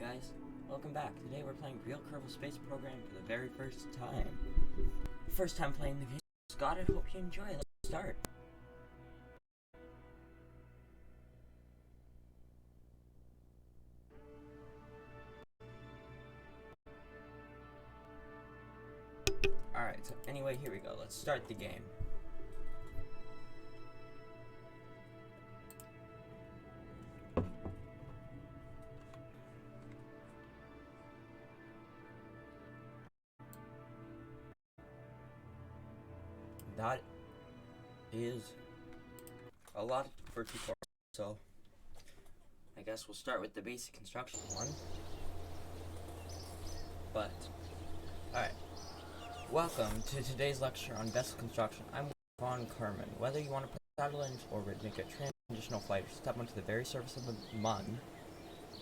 guys, welcome back. Today we're playing real Kerbal Space Program for the very first time. First time playing the game. Scott, I hope you enjoy. Let's start. Alright, so anyway, here we go. Let's start the game. That is a lot for tutorial, so I guess we'll start with the basic construction one. But, alright. Welcome to today's lecture on vessel construction. I'm Von Kerman. Whether you want to put a satellite into orbit, make a transitional flight, or step onto the very surface of the Mun,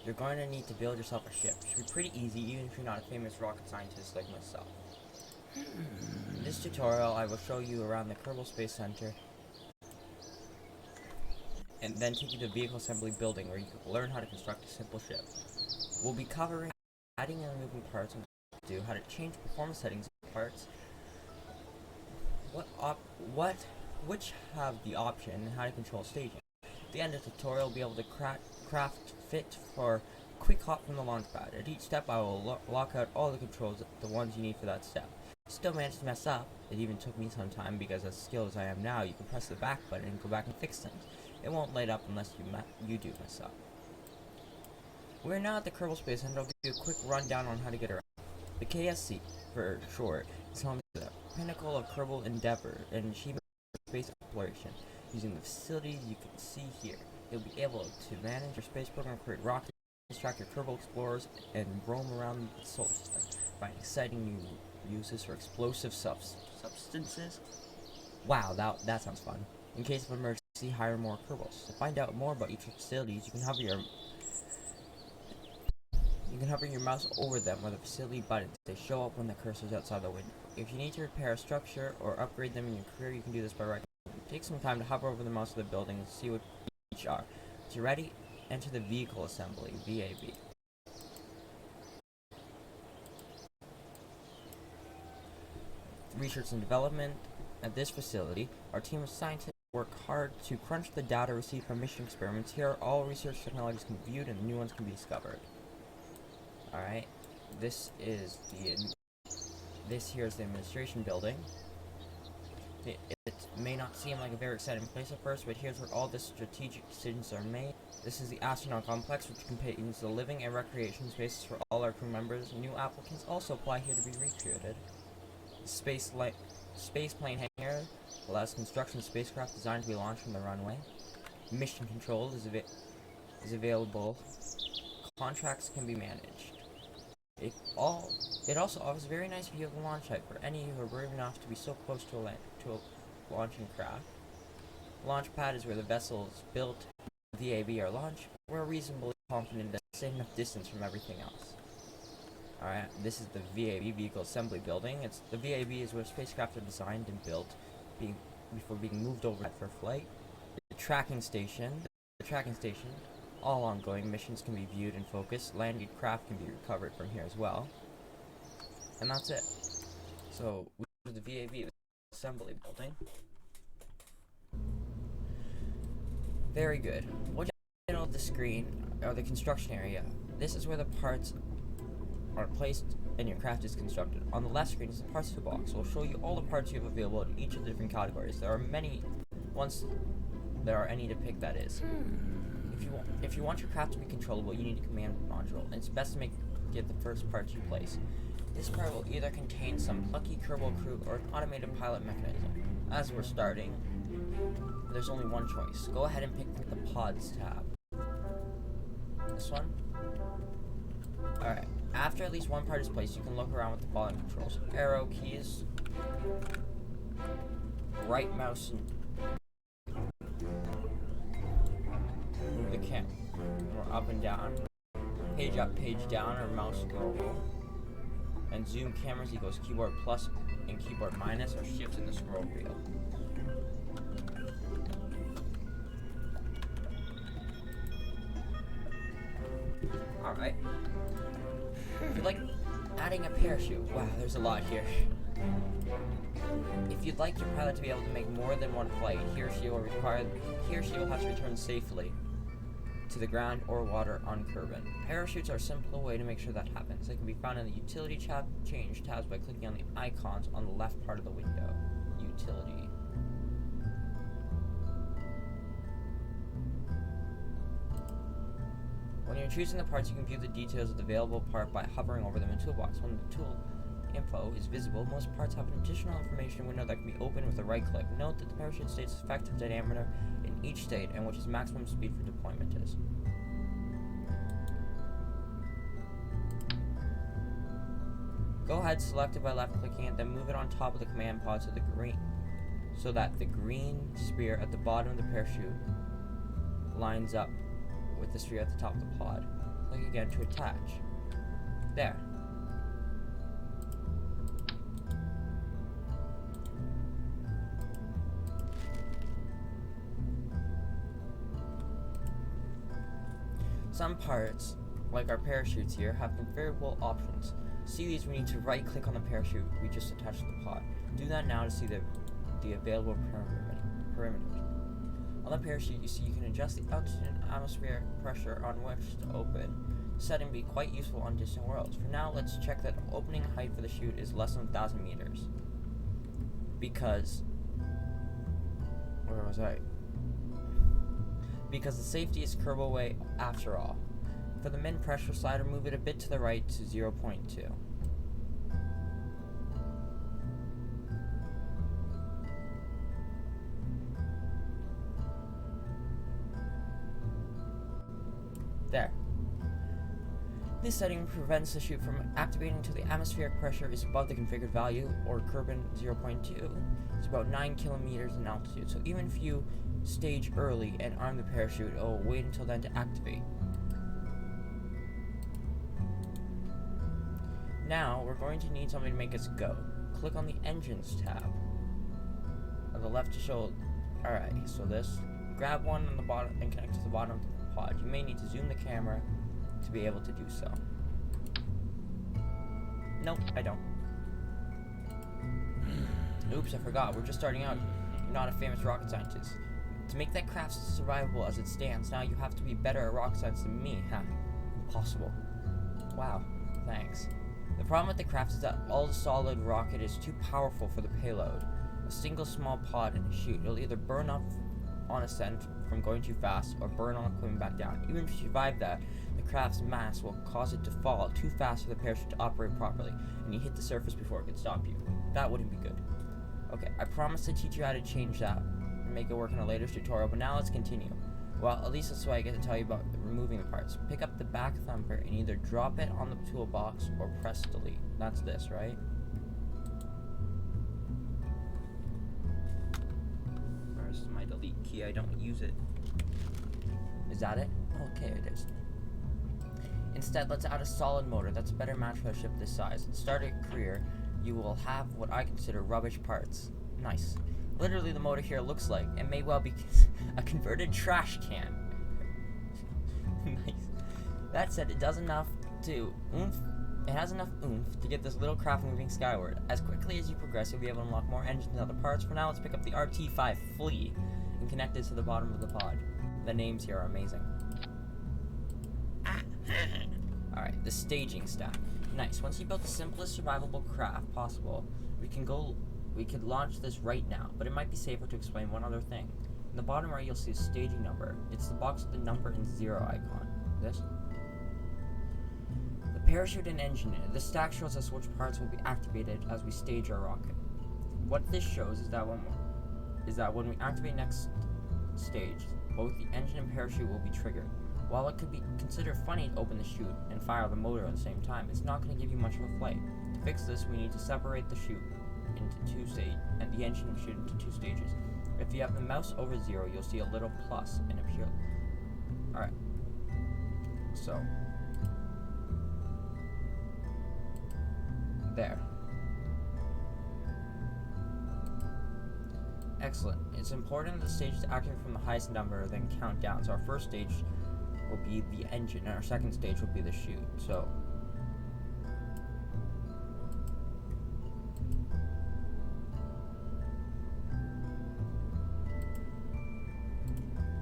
you're going to need to build yourself a ship. It should be pretty easy, even if you're not a famous rocket scientist like myself. In this tutorial, I will show you around the Kerbal Space Center, and then take you to the vehicle assembly building where you can learn how to construct a simple ship. We'll be covering adding and removing parts, and how to change performance settings of parts, which have the option, and how to control staging. At the end of the tutorial, we'll be able to craft fit for quick hop from the launch pad. At each step, I will lock out all the controls, the ones you need for that step. Still managed to mess up. It even took me some time because as skilled as I am now, you can press the back button and go back and fix things. It won't light up unless you do mess up. We're now at the Kerbal Space Center. I'll give you a quick rundown on how to get around. The KSC, for short, is home to the pinnacle of Kerbal endeavor and achievement of space exploration. Using the facilities you can see here, you'll be able to manage your space program, create rockets, distract your Kerbal explorers, and roam around the solar system, find exciting new uses for explosive substances. Wow, that sounds fun. In case of emergency, hire more Kerbals. To find out more about each of the facilities, you can hover your mouse over them with the facility buttons. They show up when the cursor is outside the window. If you need to repair a structure or upgrade them in your career, you can do this by right clicking. Take some time to hover over the mouse of the building and see what each are. Once you're ready, enter the vehicle assembly, VAB. Research and development. At this facility, our team of scientists work hard to crunch the data received from mission experiments. Here, all research technologies can be viewed and new ones can be discovered. Alright, this here is the administration building. It may not seem like a very exciting place at first, but here's where all the strategic decisions are made. This is the astronaut complex, which contains the living and recreation spaces for all our crew members. New applicants also apply here to be recruited. Space plane hangar allows construction of spacecraft designed to be launched from the runway. Mission control is available. Contracts can be managed. It also offers a very nice view of the launch site for any who are brave enough to be so close to a launching craft. Launch pad is where the vessels built VAB are launched. We're reasonably confident that it's enough distance from everything else. Alright, this is the VAB vehicle assembly building. The VAB is where spacecraft are designed and built before being moved over for flight. The tracking station. All ongoing missions can be viewed and focused. Landed craft can be recovered from here as well. And that's it. So, we go to the VAB assembly building. Very good. What's in the middle of the screen, or the construction area? This is where the parts are placed and your craft is constructed. On the left screen is the parts toolbox. We'll show you all the parts you have available in each of the different categories. There are many, once there are any to pick, that is. If you want your craft to be controllable, you need a command module. And it's best to get the first part you place. This part will either contain some plucky Kerbal crew or an automated pilot mechanism. As we're starting, there's only one choice. Go ahead and pick the pods tab. This one? Alright. After at least one part is placed, you can look around with the following controls. Arrow keys, right mouse, move the camera up and down, page up, page down, or mouse scroll, and zoom cameras equals keyboard plus and keyboard minus, or shift in the scroll wheel. Alright. If you'd like adding a parachute, wow, there's a lot here. If you'd like your pilot to be able to make more than one flight, he or she will have to return safely to the ground or water on Kerbal. Parachutes are a simple way to make sure that happens. They can be found in the utility change tabs by clicking on the icons on the left part of the window. Utility. When you're choosing the parts, you can view the details of the available part by hovering over them in Toolbox. When the tool info is visible, most parts have an additional information window that can be opened with a right click. Note that the parachute states effective diameter in each state and which its maximum speed for deployment is. Go ahead, select it by left clicking it, then move it on top of the command pod so that the green sphere at the bottom of the parachute lines up with the sphere at the top of the pod. Click again to attach. There. Some parts, like our parachutes here, have configurable options. To see these, we need to right-click on the parachute we just attached to the pod. Do that now to see the available parameters. On the parachute, you can adjust the altitude and atmospheric pressure on which to open. This setting be quite useful on distant worlds. For now, let's check that opening height for the chute is less than 1,000 meters. Because... where was I? Because the safety is Kerbal way after all. For the min pressure slider, move it a bit to the right to 0.2. There. This setting prevents the chute from activating until the atmospheric pressure is above the configured value, or Kerbal 0.2. It's about 9 kilometers in altitude, so even if you stage early and arm the parachute, it will wait until then to activate. Now, we're going to need something to make us go. Click on the Engines tab on the left to show. Alright, so this. Grab one on the bottom and connect to the bottom of the pod. You may need to zoom the camera to be able to do so. Nope, I don't. Oops, I forgot. We're just starting out. You're not a famous rocket scientist. To make that craft survivable as it stands, now you have to be better at rocket science than me, huh? Impossible. Wow, thanks. The problem with the craft is that all the solid rocket is too powerful for the payload. A single small pod in a chute, it'll either burn up on ascent from going too fast, or burn on coming back down. Even if you survive that, the craft's mass will cause it to fall too fast for the parachute to operate properly, and you hit the surface before it could stop you. That wouldn't be good. Okay, I promised to teach you how to change that and make it work in a later tutorial, but now let's continue. Well, at least that's why I get to tell you about removing the parts. Pick up the back thumper and either drop it on the toolbox or press delete. That's this, right? Where's my delete key? I don't use it. Is that it? Okay, it is. Instead, let's add a solid motor that's a better match for a ship this size. To start a career, you will have what I consider rubbish parts. Nice. Literally, the motor here looks like, and may well be, a converted trash can. Nice. That said, it has enough oomph to get this little craft moving skyward. As quickly as you progress, you'll be able to unlock more engines and other parts. For now, let's pick up the RT-5 Flea and connect it to the bottom of the pod. The names here are amazing. Alright, the staging stack. Nice. Once you build the simplest survivable craft possible, we could launch this right now, but it might be safer to explain one other thing. In the bottom right, you'll see a staging number. It's the box with the number and 0 icon. This? The parachute and engine. The stack shows us which parts will be activated as we stage our rocket. What this shows is that when we activate next stage, both the engine and parachute will be triggered. While it could be considered funny to open the chute and fire the motor at the same time, it's not going to give you much of a flight. To fix this, we need to separate the chute into 2 stages, and the engine and chute into 2 stages. If you have the mouse over 0, you'll see a little plus and appear. Alright. So. There. Excellent. It's important that the stage is active from the highest number, then count down. So our first stage will be the engine, and our second stage will be the chute. So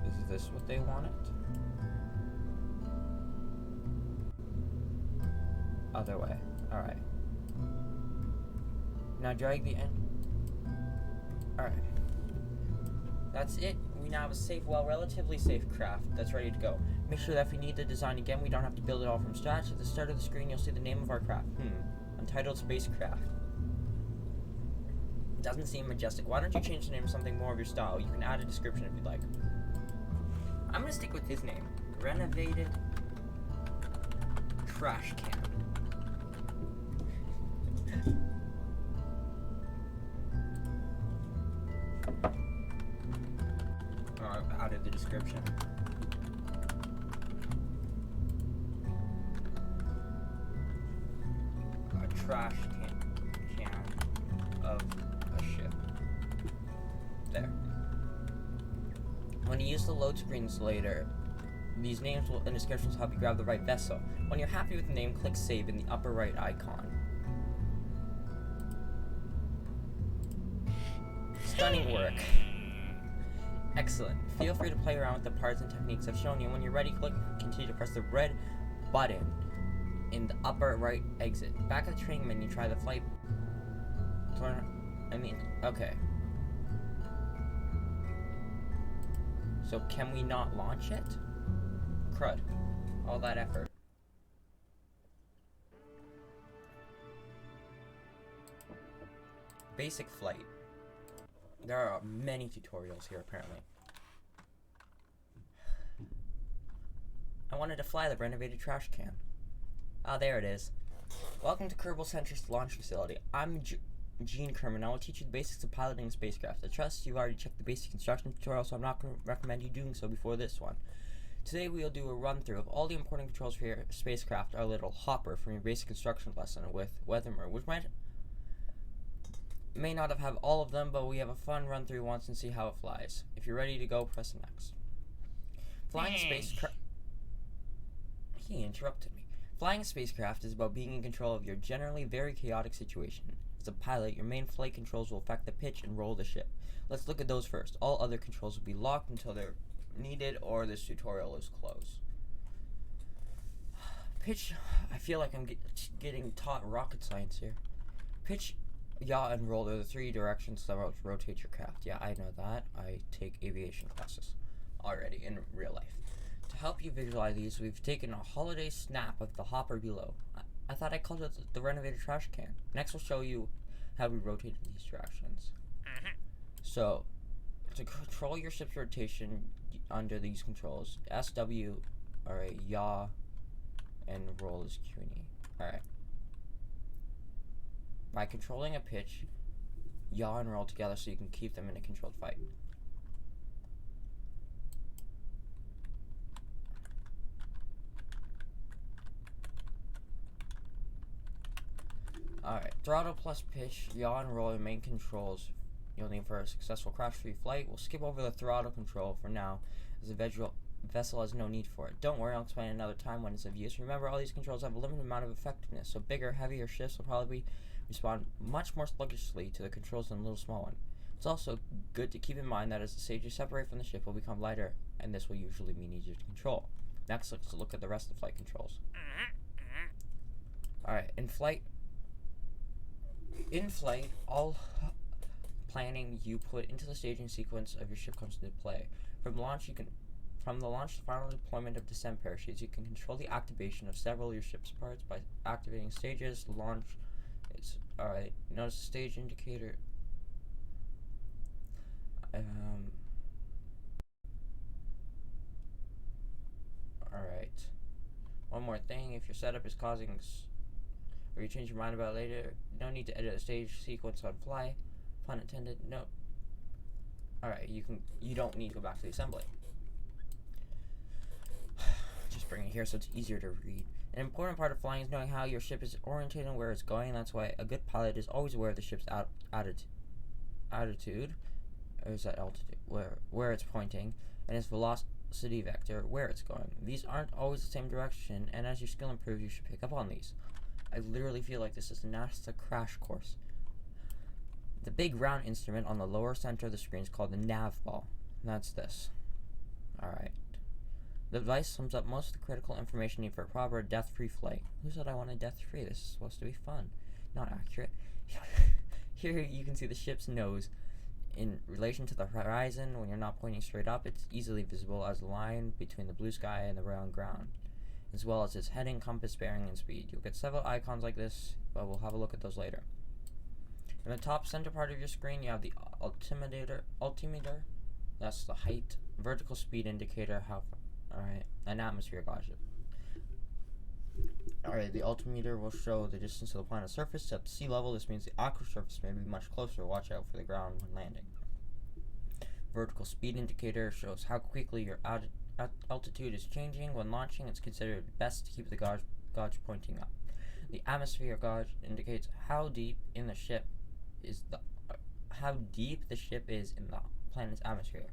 is this what they wanted? Other way. Alright. Now drag the end. Alright. That's it. We now have a safe, well, relatively safe craft that's ready to go. Make sure that if we need the design again, we don't have to build it all from scratch. At the start of the screen, you'll see the name of our craft. Untitled Spacecraft. Doesn't seem majestic. Why don't you change the name to something more of your style? You can add a description if you'd like. I'm gonna stick with his name. Renovated Trash Can. Out of the description. A trash can of a ship. There. When you use the load screens later, these names and descriptions help you grab the right vessel. When you're happy with the name, click Save in the upper right icon. Stunning work. Excellent. Feel free to play around with the parts and techniques I've shown you. When you're ready, continue to press the red button in the upper right exit. Back at the training menu, try the flight. Okay. So can we not launch it? Crud. All that effort. Basic flight. There are many tutorials here, apparently. I wanted to fly the renovated trash can. Ah, there it is. Welcome to Kerbal Center's launch facility. I'm Gene Kerman. I will teach you the basics of piloting a spacecraft. I trust you've already checked the basic instruction tutorial, so I'm not going to recommend you doing so before this one. Today we'll do a run-through of all the important controls for your spacecraft, our little hopper from your basic instruction lesson with Weathermer, which may not have all of them, but we have a fun run through once and see how it flies. If you're ready to go, press next. Flying a spacecraft. He interrupted me. Flying a spacecraft is about being in control of your generally very chaotic situation. As a pilot, your main flight controls will affect the pitch and roll of the ship. Let's look at those first. All other controls will be locked until they're needed or this tutorial is closed. Pitch. I feel like I'm getting taught rocket science here. Pitch, yaw, and roll are the three directions that rotate your craft. Yeah, I know that. I take aviation classes already in real life. To help you visualize these, we've taken a holiday snap of the hopper below. I thought I called it the renovated trash can. Next, we'll show you how we rotate in these directions. So, to control your ship's rotation under these controls, SW, alright, yaw, and roll is Q&E. Alright. By controlling a pitch, yaw and roll together so you can keep them in a controlled fight. Alright, throttle plus pitch, yaw and roll are main controls you'll need for a successful crash-free flight. We'll skip over the throttle control for now, as the vessel has no need for it. Don't worry, I'll explain another time when it's of use. Remember, all these controls have a limited amount of effectiveness, so bigger, heavier ships will probably respond much more sluggishly to the controls than a little small one. It's also good to keep in mind that as the stages separate from the ship will become lighter, and this will usually mean easier to control. Next, let's look at the rest of the flight controls. Alright, in flight, all planning you put into the staging sequence of your ship comes into play. From the launch to final deployment of descent parachutes, you can control the activation of several of your ship's parts by activating stages. Launch is alright. Notice the stage indicator. Alright. One more thing, if your setup is causing or you change your mind about it later, no need to edit a stage sequence on fly. Pun intended. No. Alright, you don't need to go back to the assembly. Just bring it here so it's easier to read. An important part of flying is knowing how your ship is oriented and where it's going. That's why a good pilot is always aware of the ship's attitude, or is that altitude, where it's pointing, and its velocity vector where it's going. These aren't always the same direction, and as your skill improves, you should pick up on these. I literally feel like this is a NASA crash course. The big round instrument on the lower center of the screen is called the nav ball. That's this. Alright. The device sums up most of the critical information needed for a proper death-free flight. Who said I wanted death-free? This is supposed to be fun. Not accurate. Here you can see the ship's nose. In relation to the horizon, when you're not pointing straight up, it's easily visible as a line between the blue sky and the round ground, as well as its heading, compass, bearing, and speed. You'll get several icons like this, but we'll have a look at those later. In the top center part of your screen, you have the altimeter. That's the height. Vertical speed indicator, alright, an atmosphere gauge. Alright, the altimeter will show the distance of the planet's surface at sea level. This means the aqua surface may be much closer. Watch out for the ground when landing. Vertical speed indicator shows how quickly your altitude is changing. When launching, it's considered best to keep the gauge pointing up. The atmosphere gauge indicates how deep the ship is in the planet's atmosphere.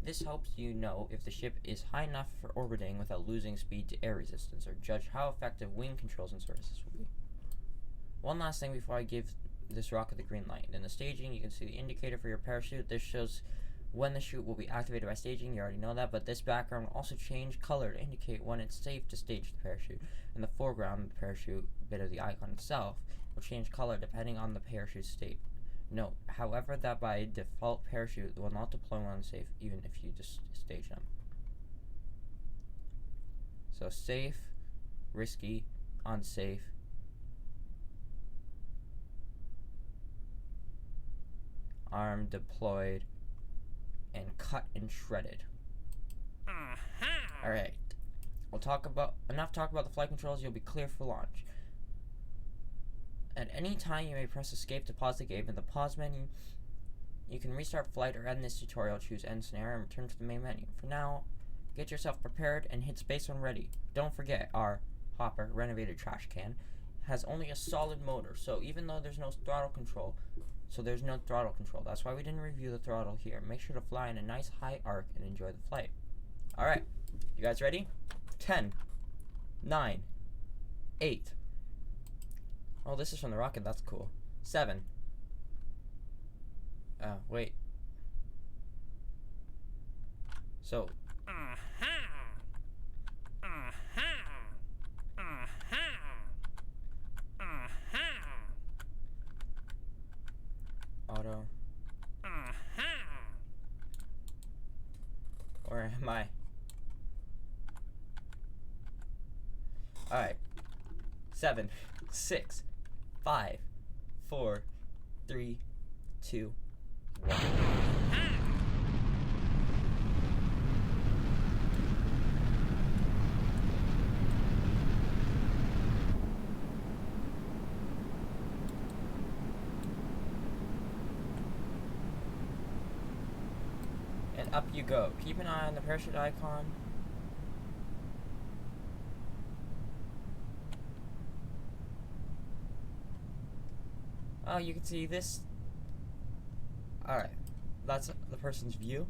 This helps you know if the ship is high enough for orbiting without losing speed to air resistance, or judge how effective wing controls and services will be. One last thing before I give this rocket the green light. In the staging, you can see the indicator for your parachute. This shows when the chute will be activated by staging. You already know that, but this background will also change color to indicate when it's safe to stage the parachute. And the foreground, the parachute bit of the icon itself, will change color depending on the parachute state. Note, however, that by default parachute will not deploy when unsafe, even if you just stage them. So safe, risky, unsafe. Armed, deployed, and cut and shredded. Alright. Enough talk about the flight controls. You'll be clear for launch. At any time, you may press escape to pause the game. In the pause menu, you can restart flight or end this tutorial, choose end scenario, and return to the main menu. For now, get yourself prepared and hit space when ready. Don't forget, our Hopper renovated trash can has only a solid motor, so even though there's no throttle control, that's why we didn't review the throttle here. Make sure to fly in a nice high arc and enjoy the flight. Alright, you guys ready? 10, 9, 8. Oh, this is from the rocket. That's cool. 7. Wait. So. Auto. Where am I? Alright. 7, 6, 5, 4, 3, 2, 1. And up you go. Keep an eye on the parachute icon. Oh, you can see this. Alright. That's the person's view.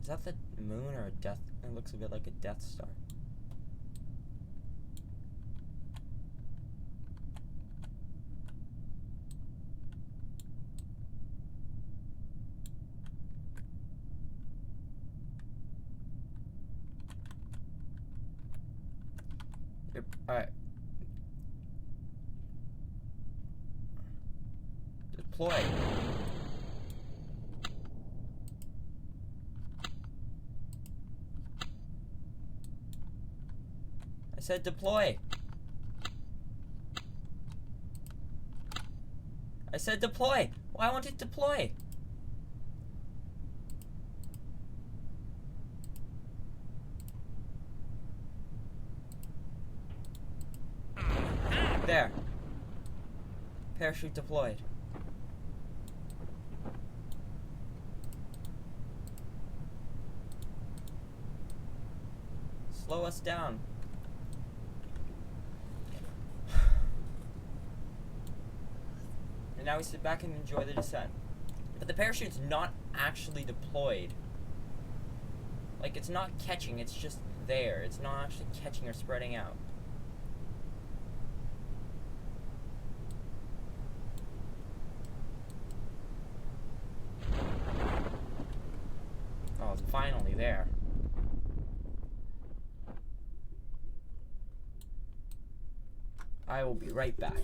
Is that the moon or a death? It looks a bit like a Death Star. Alright. Deploy. I said deploy. I said deploy. Why won't it deploy? There. Parachute deployed. Slow us down. And now we sit back and enjoy the descent. But the parachute's not actually deployed. Like, it's not catching, it's just there. It's not actually catching or spreading out. Oh, it's finally there. I will be right back.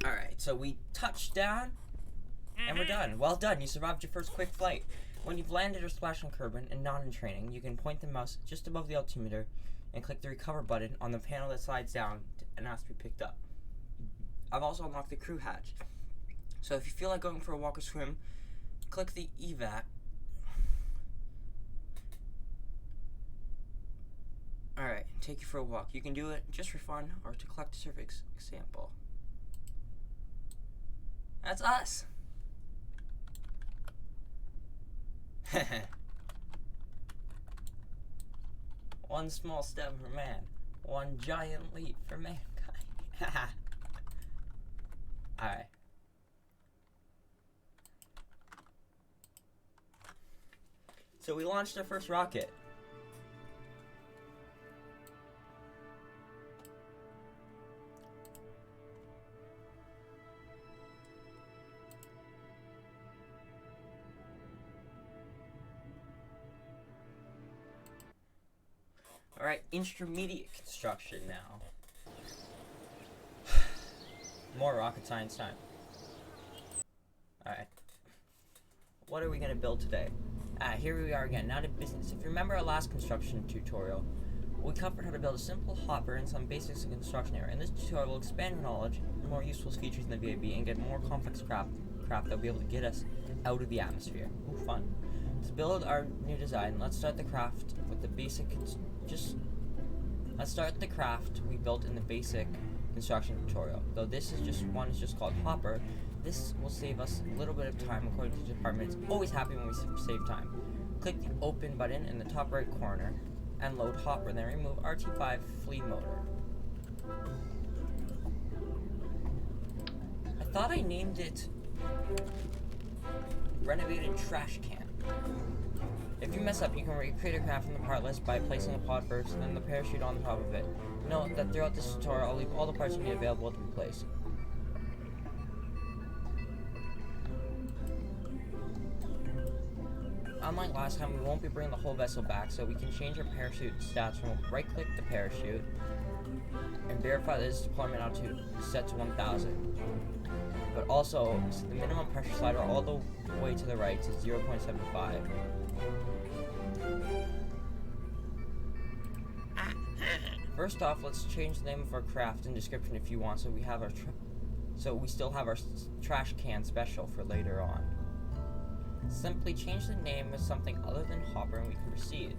Alright, so we touched down, and we're done. Well done, you survived your first quick flight. When you've landed or splashed on Kerbal and not in training, you can point the mouse just above the altimeter and click the recover button on the panel that slides down and ask to be picked up. I've also unlocked the crew hatch. So if you feel like going for a walk or swim, click the evac. Alright, take you for a walk. You can do it just for fun or to collect a survey sample. That's us! One small step for man, one giant leap for mankind. Alright. So we launched our first rocket. Alright, intermediate construction now. More rocket science time. Alright. What are we gonna build today? Here we are again, now to business. If you remember our last construction tutorial, we covered how to build a simple hopper and some basics of construction area. In this tutorial, we'll expand your knowledge, more useful features in the VAB, and get more complex craft that'll be able to get us out of the atmosphere. Ooh, fun. To build our new design, let's start the craft with the basic let's start the craft we built in the basic construction tutorial. Though this is just called hopper, this will save us a little bit of time according to the department. It's always happy when we save time. Click the open button in the top right corner and load hopper, then remove RT5 flea motor. I thought I named it renovated trash can. If you mess up, you can recreate a craft from the part list by placing the pod first, and then the parachute on the top of it. Note that throughout this tutorial, I'll leave all the parts you need available to be placed. Unlike last time, we won't be bringing the whole vessel back, so we can change our parachute stats from right-click the parachute and verify that its deployment altitude is set to 1,000. But also, the minimum pressure slider all the way to the right to 0.75. First off, let's change the name of our craft and description if you want, so we still have our trash can special for later on. Simply change the name with something other than hopper and we can proceed.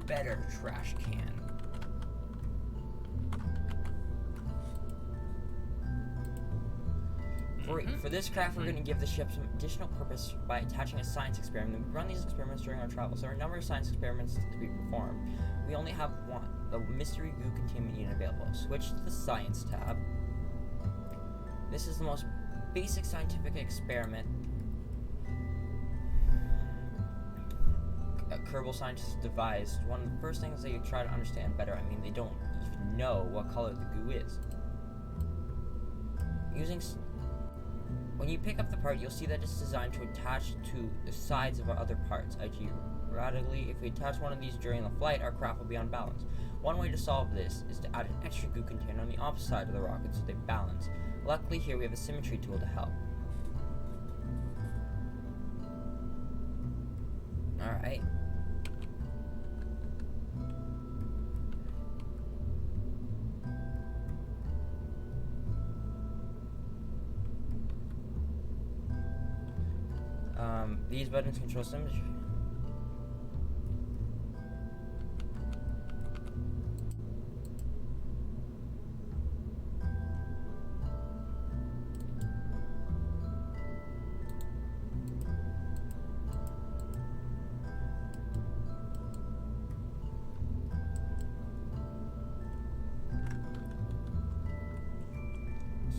Better trash can. Great. For this craft, we're going to give the ship some additional purpose by attaching a science experiment. We run these experiments during our travels. There are a number of science experiments to be performed. We only have one, the mystery goo containment unit available. Switch to the science tab. This is the most basic scientific experiment Kerbal scientists devised. One of the first things they try to understand better, I mean, they don't even know what color the goo is. When you pick up the part, you'll see that it's designed to attach to the sides of our other parts, i.g. radically. If we attach one of these during the flight, our craft will be unbalanced. One way to solve this is to add an extra goo container on the opposite side of the rocket so they balance. Luckily here we have a symmetry tool to help. Alright. These buttons control symmetry.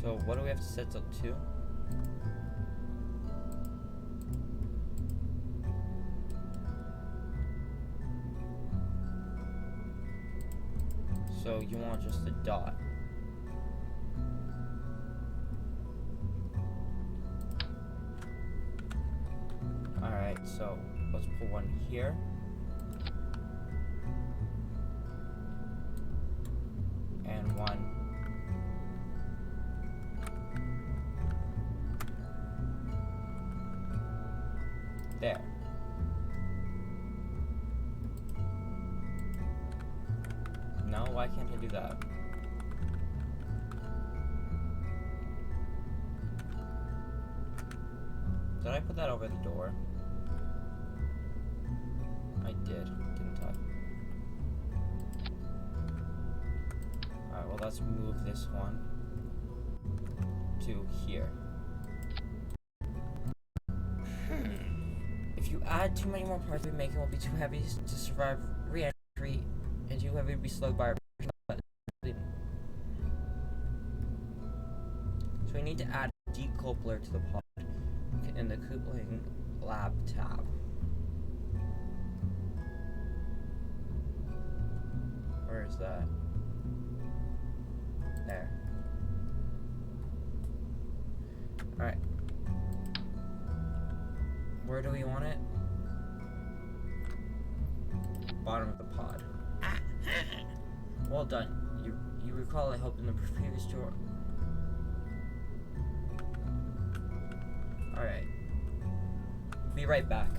So what do we have to set up to? So you want just a dot. Alright, so let's put one here. And one there. No, why can't I do that? Did I put that over the door? I did, didn't I? Alright, well let's move this one to here. If you add too many more parts, the making will be too heavy to survive re-entry and too heavy to be slowed by our button. So we need to add a decoupler to the pod in the coupling lab tab. Where is that? There. Alright. Where do we want it? Bottom of the pod. Well done. You recall I helped in the previous tour. Alright. Be right back.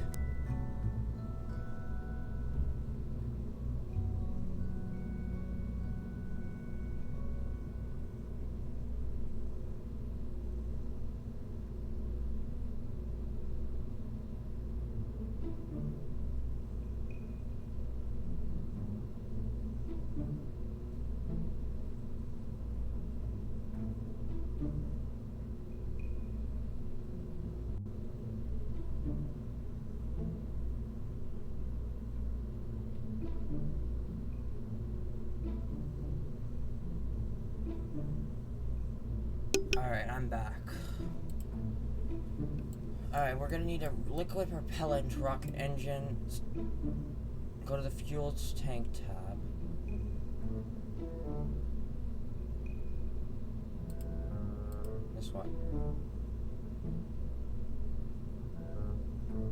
Alright, I'm back. Alright, we're gonna need a liquid propellant rocket engine. Go to the fuels tank tab. This one.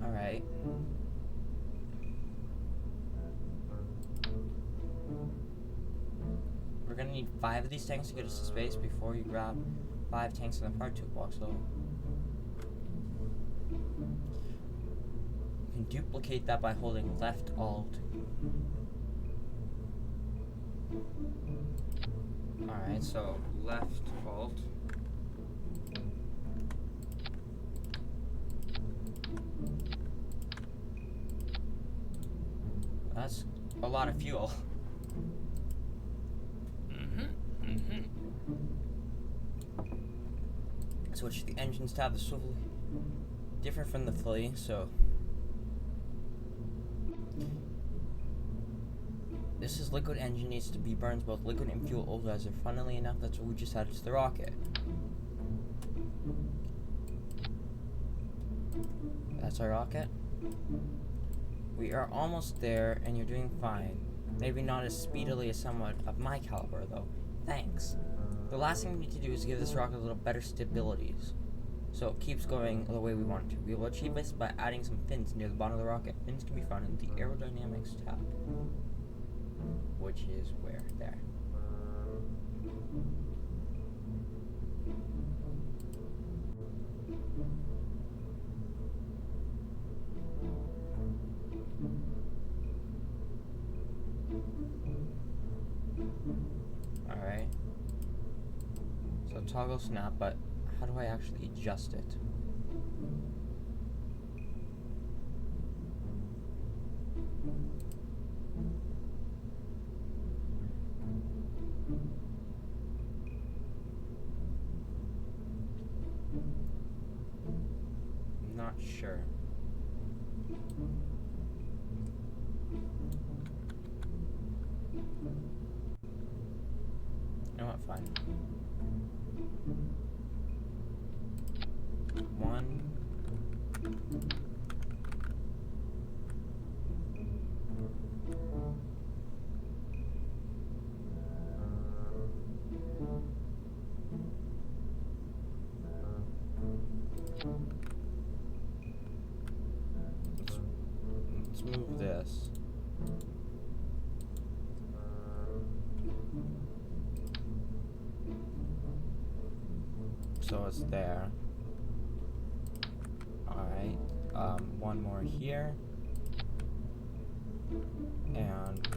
Alright. We're gonna need 5 of these tanks to get us to space before you grab 5 tanks in the part toolbox, so you can duplicate that by holding left alt. Alright, so left alt. That's a lot of fuel. Switch the engines tab, the swivel different from the flea, so this is liquid engine needs to be burns both liquid and fuel odomizer. Funnily enough, that's what we just added to the rocket. That's our rocket. We are almost there, and you're doing fine. Maybe not as speedily as someone of my caliber, though. Thanks. The last thing we need to do is give this rocket a little better stabilities, so it keeps going the way we want it to. We will achieve this by adding some fins near the bottom of the rocket. Fins can be found in the aerodynamics tab, which is where? There. Alright. So toggle snap, but how do I actually adjust it? not sure. You know what? Fine. 1. Let's move this. So it's there. Alright. 1 more here. And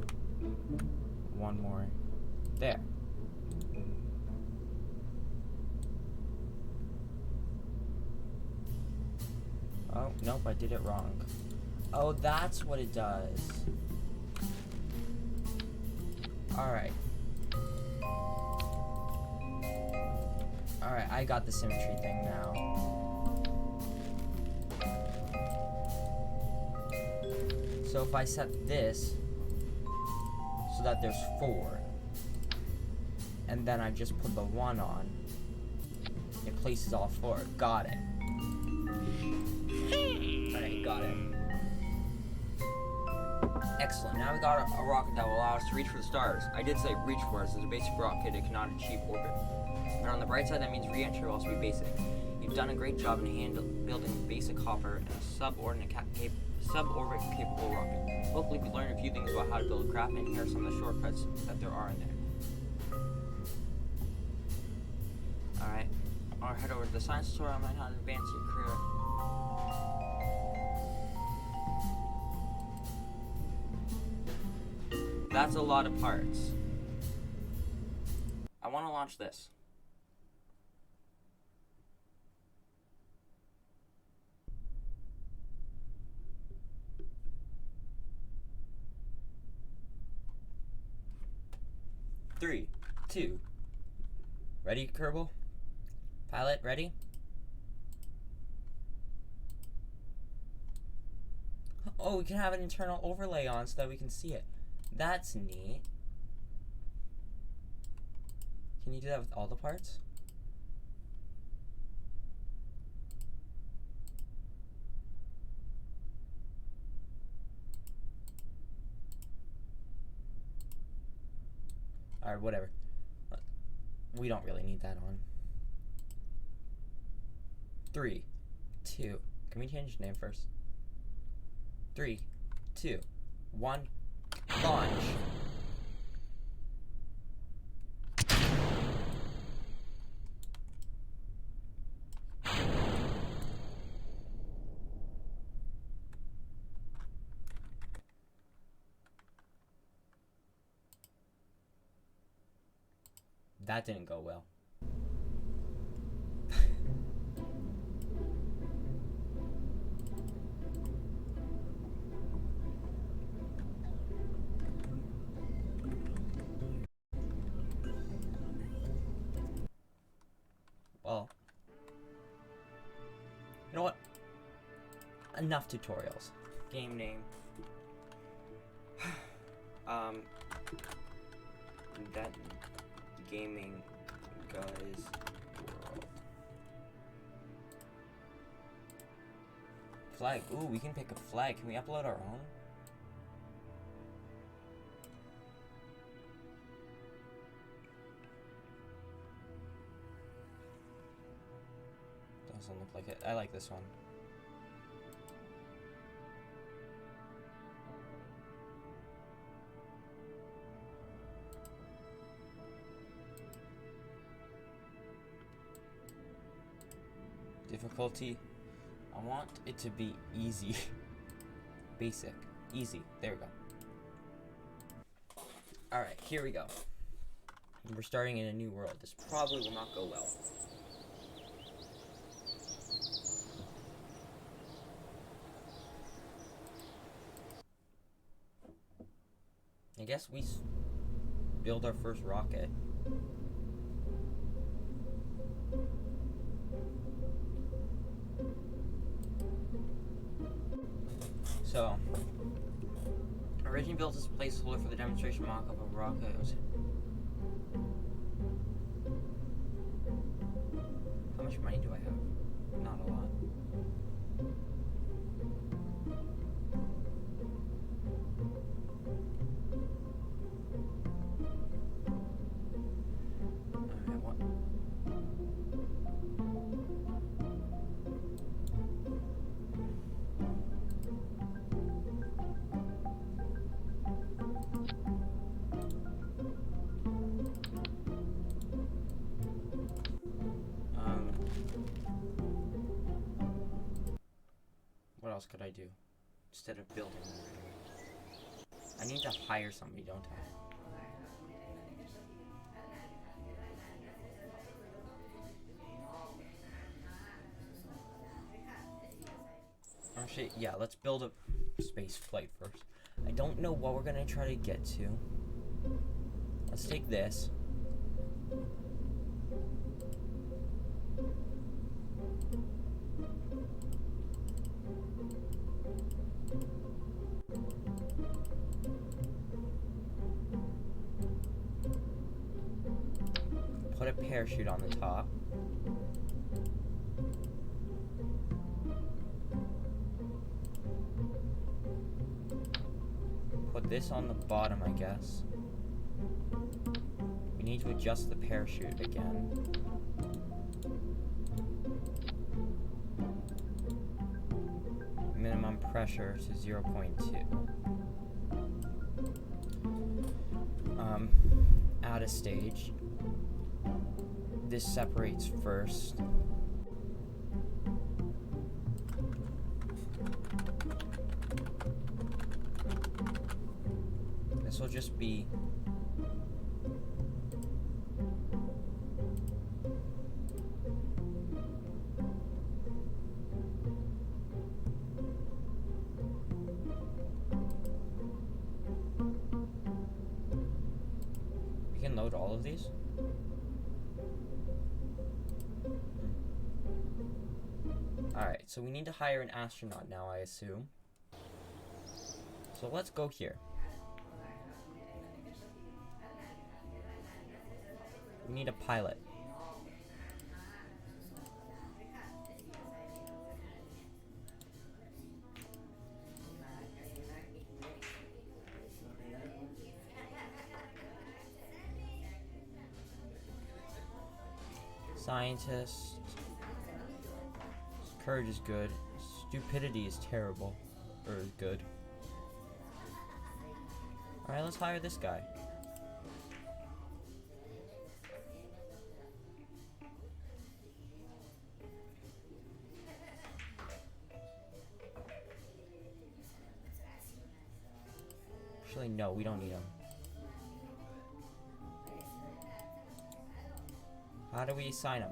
1 more there. Oh, nope, I did it wrong. Oh, that's what it does. Alright. Alright, I got the symmetry thing now. So if I set this so that there's 4, and then I just put the 1 on, it places all 4. Got it. Alright, got it. Excellent. Now we got a rocket that will allow us to reach for the stars. I did say reach for us as a basic rocket, it cannot achieve orbit. But on the bright side, that means re-entry will also be basic. You've done a great job in building a basic hopper and a suborbit capable rocket. Hopefully we learned a few things about how to build a craft, and here are some of the shortcuts that there are in there. Alright, I'll head over to the science tutorial on how to advance your career. That's a lot of parts. I want to launch this. Three, 2. Ready, Kerbal? Pilot, ready? Oh, we can have an internal overlay on so that we can see it. That's neat. Can you do that with all the parts? Alright, whatever. We don't really need that on. 3, 2. Can we change the name first? 3, 2, 1. Launch. That didn't go well. Well, you know what? Enough tutorials. Game name. That gaming guys world. Flag. Ooh, we can pick a flag. Can we upload our own? Doesn't look like it. I like this one. Difficulty. I want it to be easy. Basic. Easy. There we go. Alright, here we go. We're starting in a new world. This probably will not go well. I guess we build our first rocket. So, originally built as a placeholder for the demonstration mock-up of a rocket. How much money do I have? Not a lot. Alright, what? What else could I do instead of building? I need to hire somebody, don't I? Actually, yeah, let's build a space flight first. I don't know what we're gonna try to get to. Let's take this. Put a parachute on the top. Put this on the bottom, I guess. We need to adjust the parachute again. Minimum pressure to 0.2. Add a stage. This separates first. This will just be we can load all of these. Alright, so we need to hire an astronaut now, I assume. So let's go here. We need a pilot. Scientist. Courage is good. Stupidity is terrible. Or good. Alright, let's hire this guy. Actually, no, we don't need him. How do we assign him?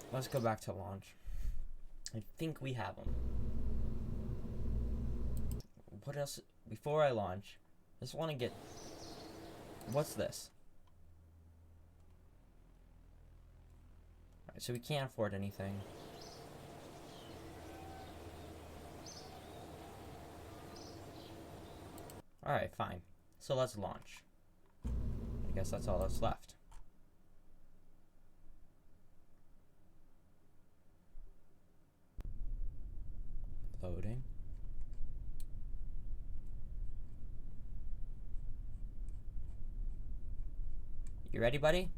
Let's go back to launch. I think we have them. What else? Before I launch, I just want to get... What's this? Alright, so we can't afford anything. Alright, fine. So let's launch. I guess that's all that's left. Loading. You ready, buddy?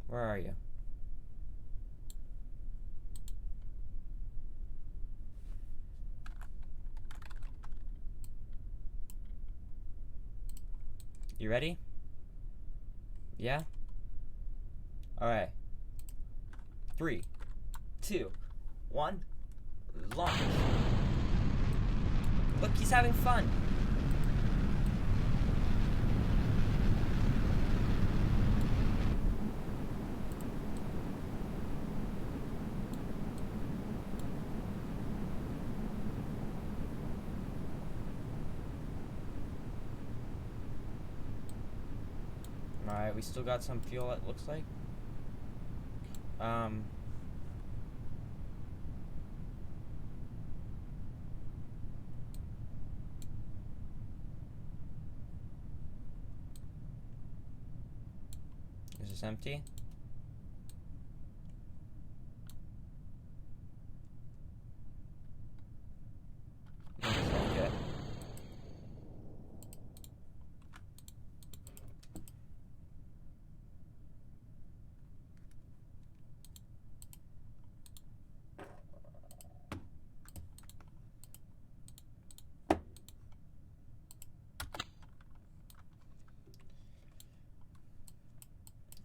Where are you? You ready? Yeah? Alright. 3, 2, 1, launch. Look, he's having fun. Alright, we still got some fuel, it looks like. Is this empty? Looks like it.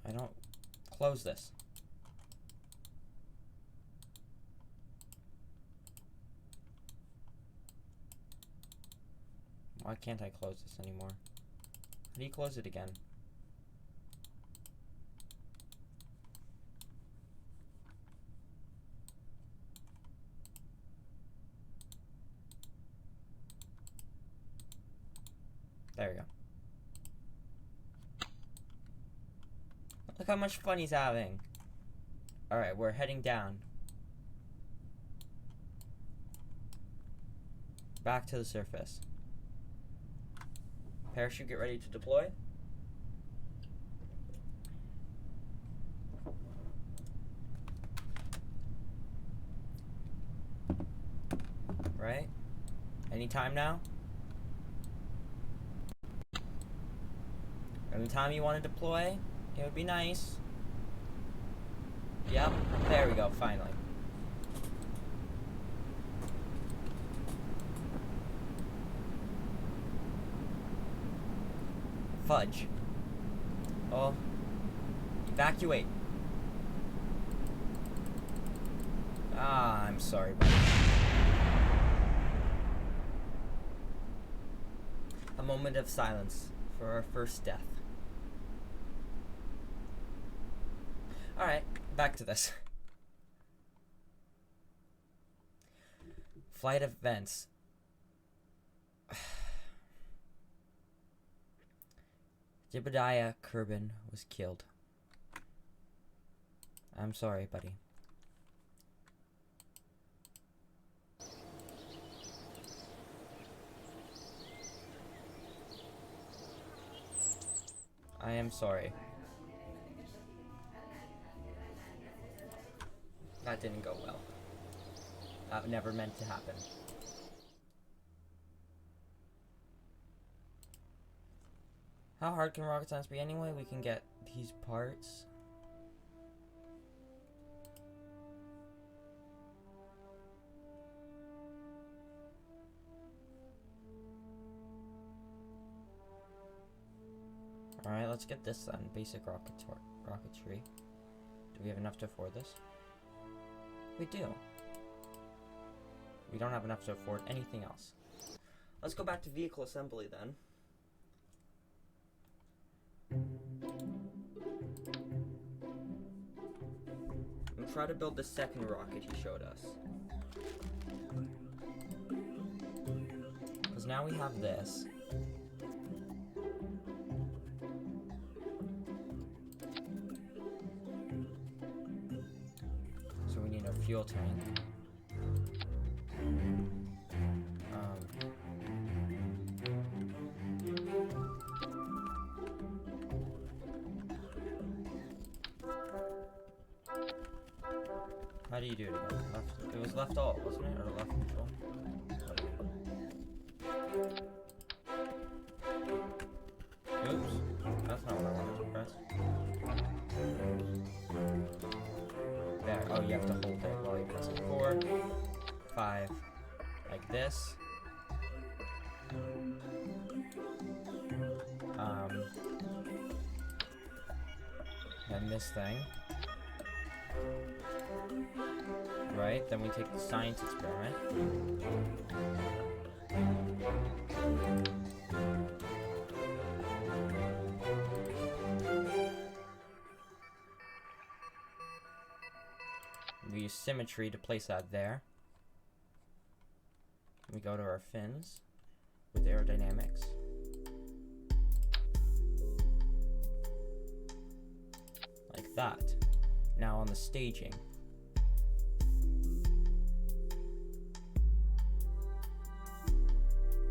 I don't close this. Why can't I close this anymore? How do you close it again? There we go. Look how much fun he's having. Alright, we're heading down. Back to the surface. Parachute, get ready to deploy. Right? Anytime now? Anytime you want to deploy, it would be nice. Yep, there we go, finally. Fudge. Oh. Evacuate. Ah, I'm sorry, buddy. A moment of silence for our first death. Alright, back to this. Flight events. Jebediah Kerbal was killed. I'm sorry, buddy. I am sorry. That didn't go well. That never meant to happen. How hard can rocket science be anyway? We can get these parts. Alright, let's get this then. Basic rocketry. Do we have enough to afford this? We do. We don't have enough to afford anything else. Let's go back to vehicle assembly then. And try to build the second rocket he showed us. Because now we have this. So we need a fuel tank. How do you do it again? Left. It was left alt, wasn't it? Or left control? Oops. That's not what I wanted to press. There. Oh, you have to hold it while you're pressing 4, 5, like this. And this thing. Right, then we take the science experiment. We use symmetry to place that there. We go to our fins with aerodynamics. like that. Now on the staging.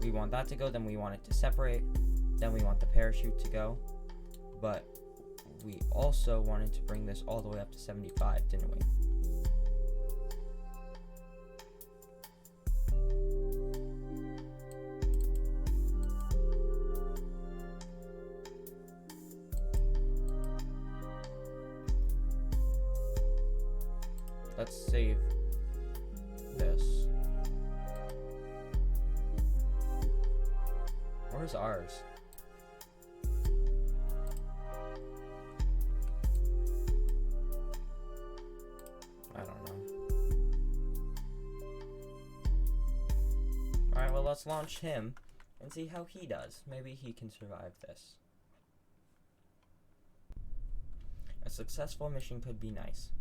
We want that to go, then we want it to separate, then we want the parachute to go, but we also wanted to bring this all the way up to 75, didn't we? Let's save this. Where's ours? I don't know. Alright, well, let's launch him and see how he does. Maybe he can survive this. A successful mission could be nice.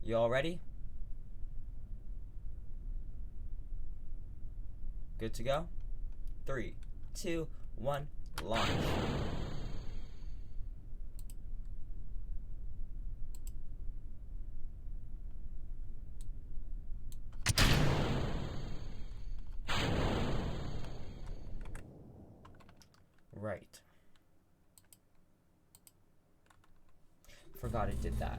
You all ready? Good to go? 3, 2, 1, launch. Right. Forgot it did that.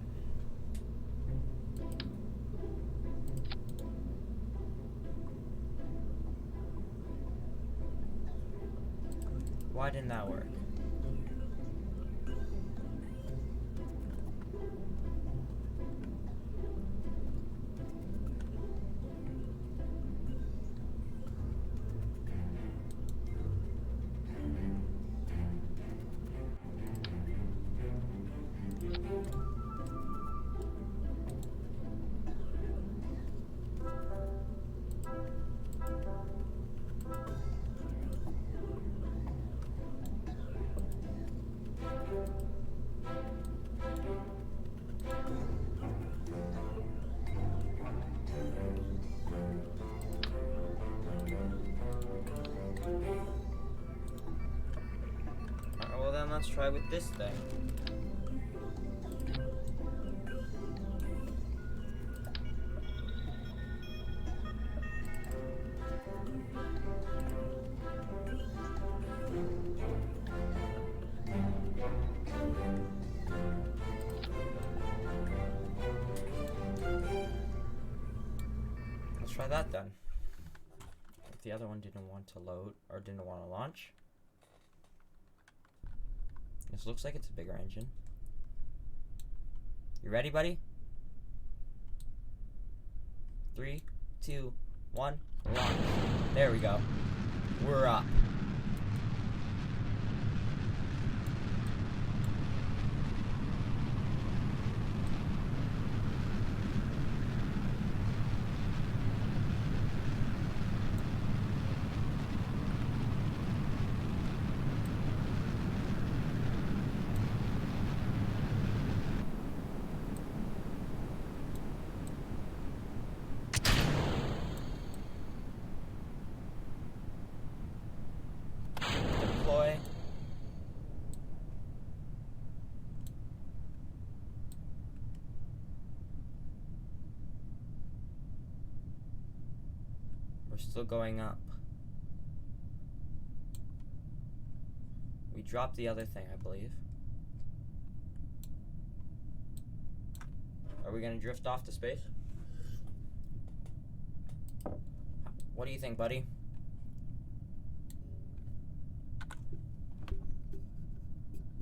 Why didn't that work? Alright, well then let's try with this thing. Let's try that then. If the other one didn't want to load or didn't want to launch. This looks like it's a bigger engine. You ready, buddy? 3, 2, 1, launch. There we go. We're up. Deploy. We're still going up. We dropped the other thing, I believe. Are we gonna drift off to space? What do you think, buddy?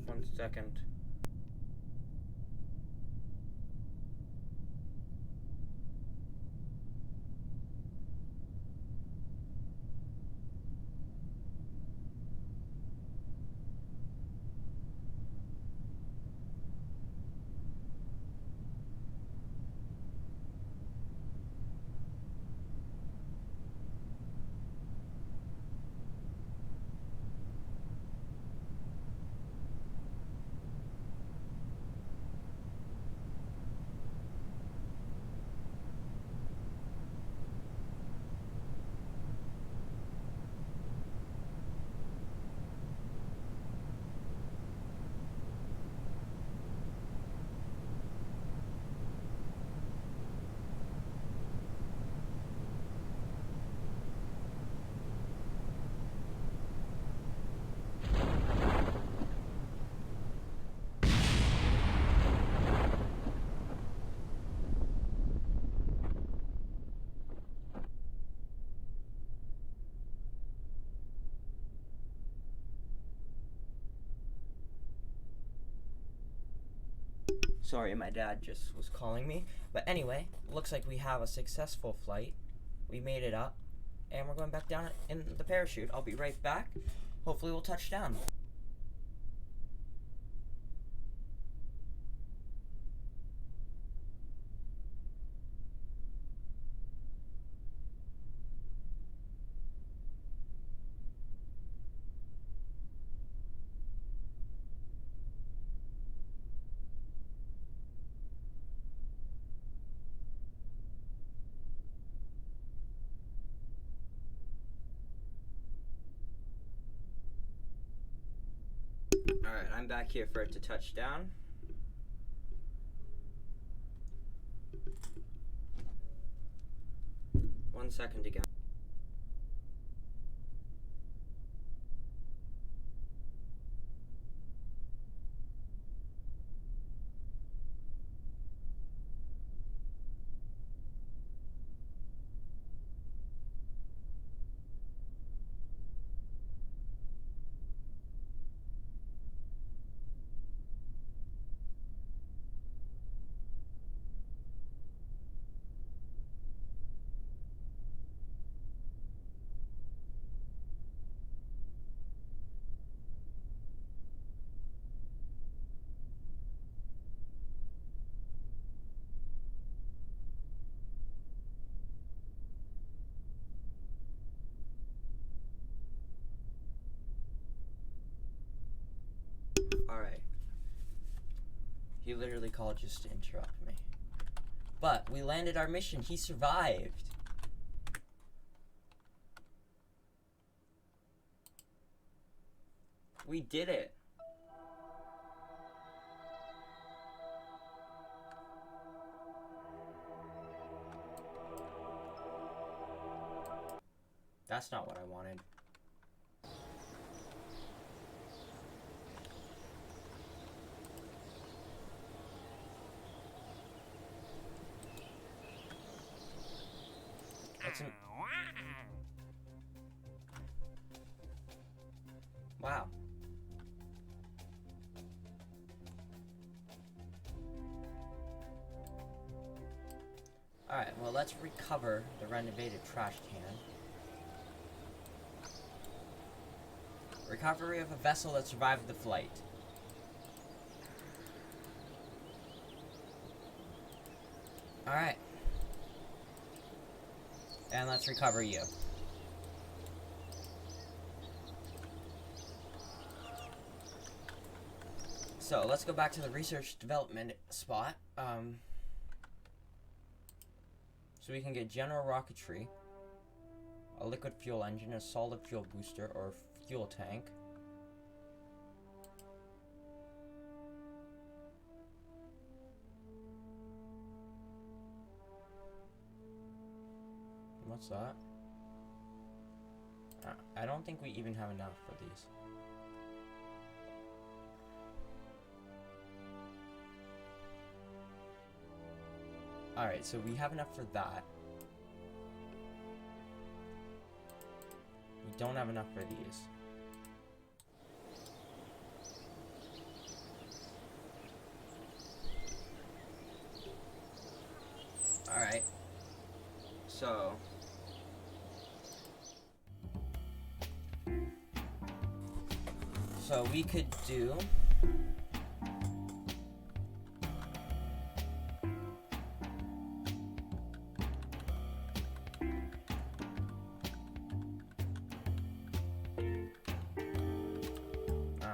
One second. Sorry, my dad just was calling me. But anyway, looks like we have a successful flight. We made it up, and we're going back down in the parachute. I'll be right back. Hopefully we'll touch down. Alright, I'm back here for it to touch down. One second again. Alright. He literally called just to interrupt me. But we landed our mission. He survived. We did it. That's not what I wanted. Wow. Alright, well, let's recover the renovated trash can. Recovery of a vessel that survived the flight. Alright. And let's recover you. So, let's go back to the research development spot. So we can get general rocketry, a liquid fuel engine, a solid fuel booster, or fuel tank. What's that? I don't think we even have enough for these. Alright, so we have enough for that. We don't have enough for these. Alright. So we could do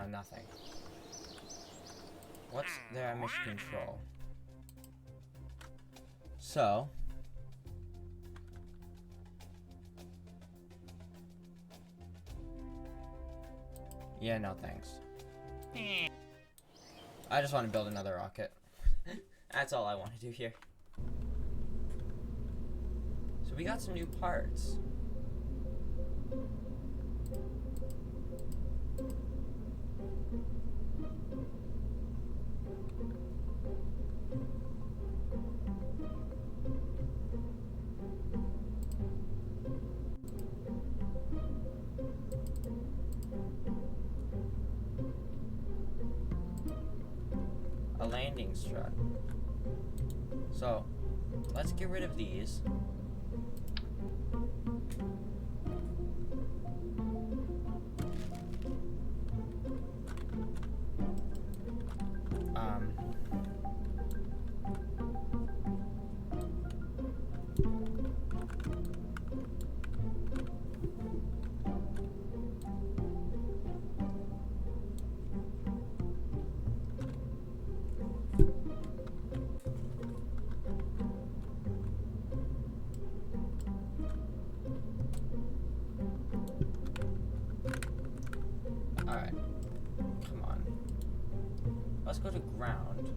nothing. What's their mission control? So yeah, no thanks. I just want to build another rocket. That's all I want to do here. So we got some new parts. A landing strut. So, let's get rid of these. Alright. Come on. Let's go to ground.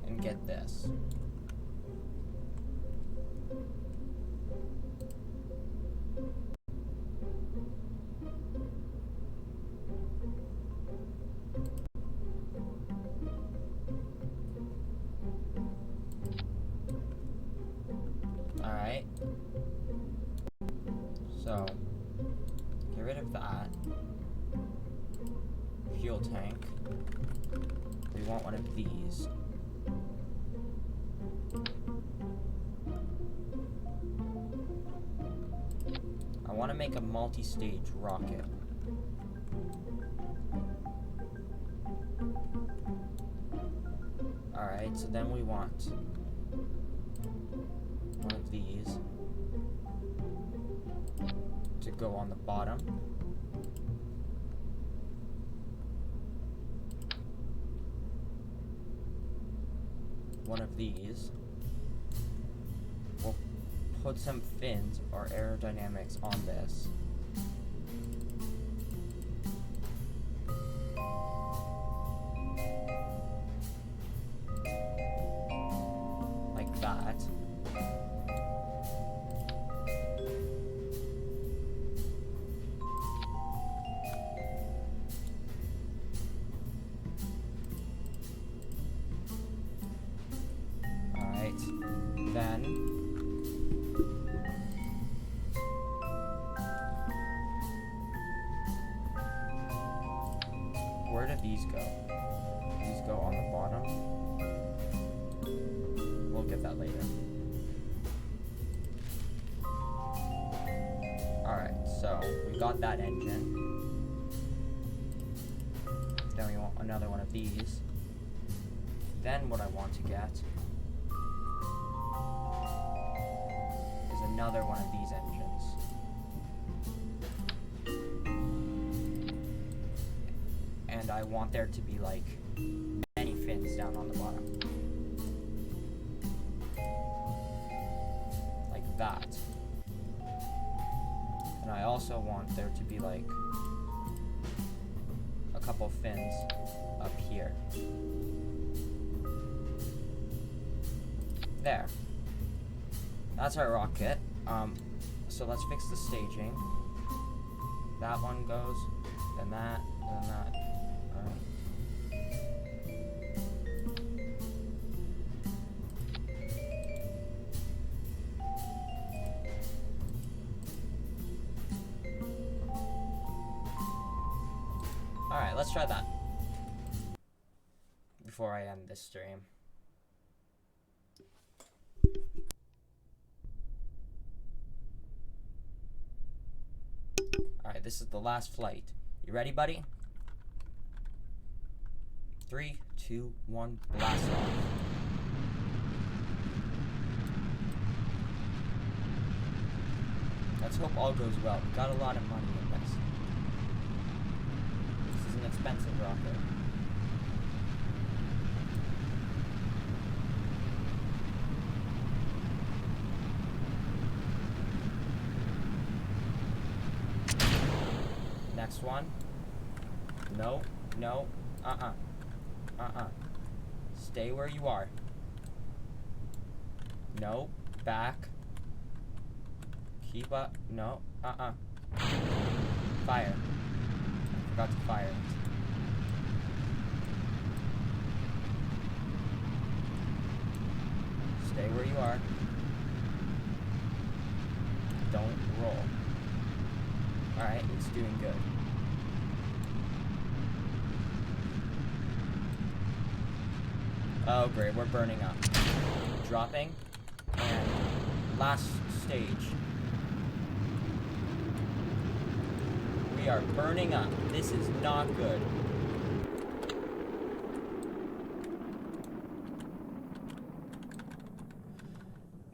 And get this. Alright. So, get rid of that. Fuel tank. We want one of these. I want to make a multi-stage rocket. Alright, so then we want one of these to go on the bottom. One of these. We'll put some fins or aerodynamics on this. Like that. Then where do these go? These go on the bottom. We'll get that later. Alright, so we got that engine. Then we want another one of these. Then what I want to get another one of these engines. And I want there to be like many fins down on the bottom. Like that. And I also want there to be like a couple fins up here. There. That's our rocket. So let's fix the staging. That one goes, then that, then that. Alright, let's try that before I end this stream. Alright, this is the last flight. You ready, buddy? 3, 2, 1, blast off. Let's hope all goes well. We got a lot of money in this. This is an expensive rocket. Next one. No, no, Stay where you are. No, back. Keep up. No, Fire. I forgot to fire it. Stay where you are. Don't roll. Alright, it's doing good. Oh great, we're burning up. Dropping. And last stage. We are burning up. This is not good.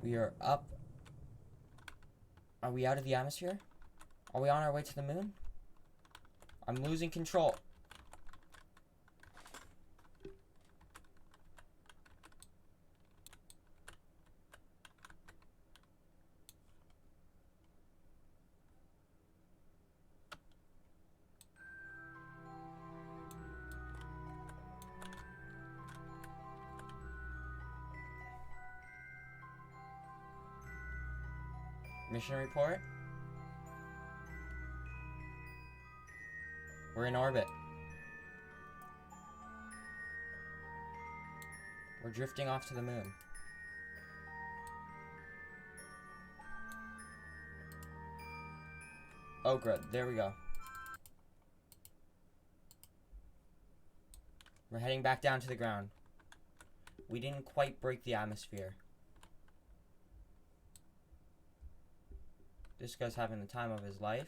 We are up. Are we out of the atmosphere? Are we on our way to the moon? I'm losing control. Mission report. We're in orbit. We're drifting off to the moon. Oh, good. There we go. We're heading back down to the ground. We didn't quite break the atmosphere. This guy's having the time of his life.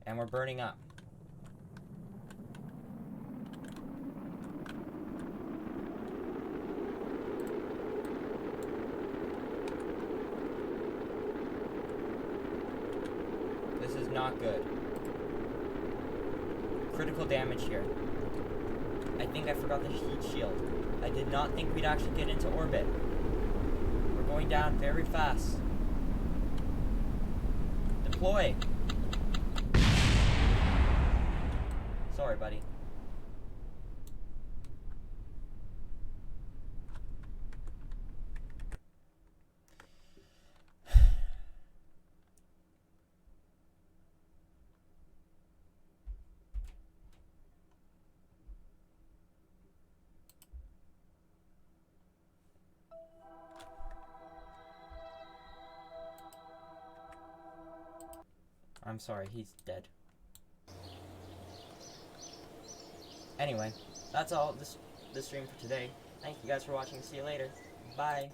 And we're burning up. This is not good. Critical damage here. I think I forgot the heat shield. I did not think we'd actually get into orbit. We're going down very fast. Deploy! Sorry, buddy. I'm sorry, he's dead. Anyway, that's all this stream for today. Thank you guys for watching. See you later. Bye.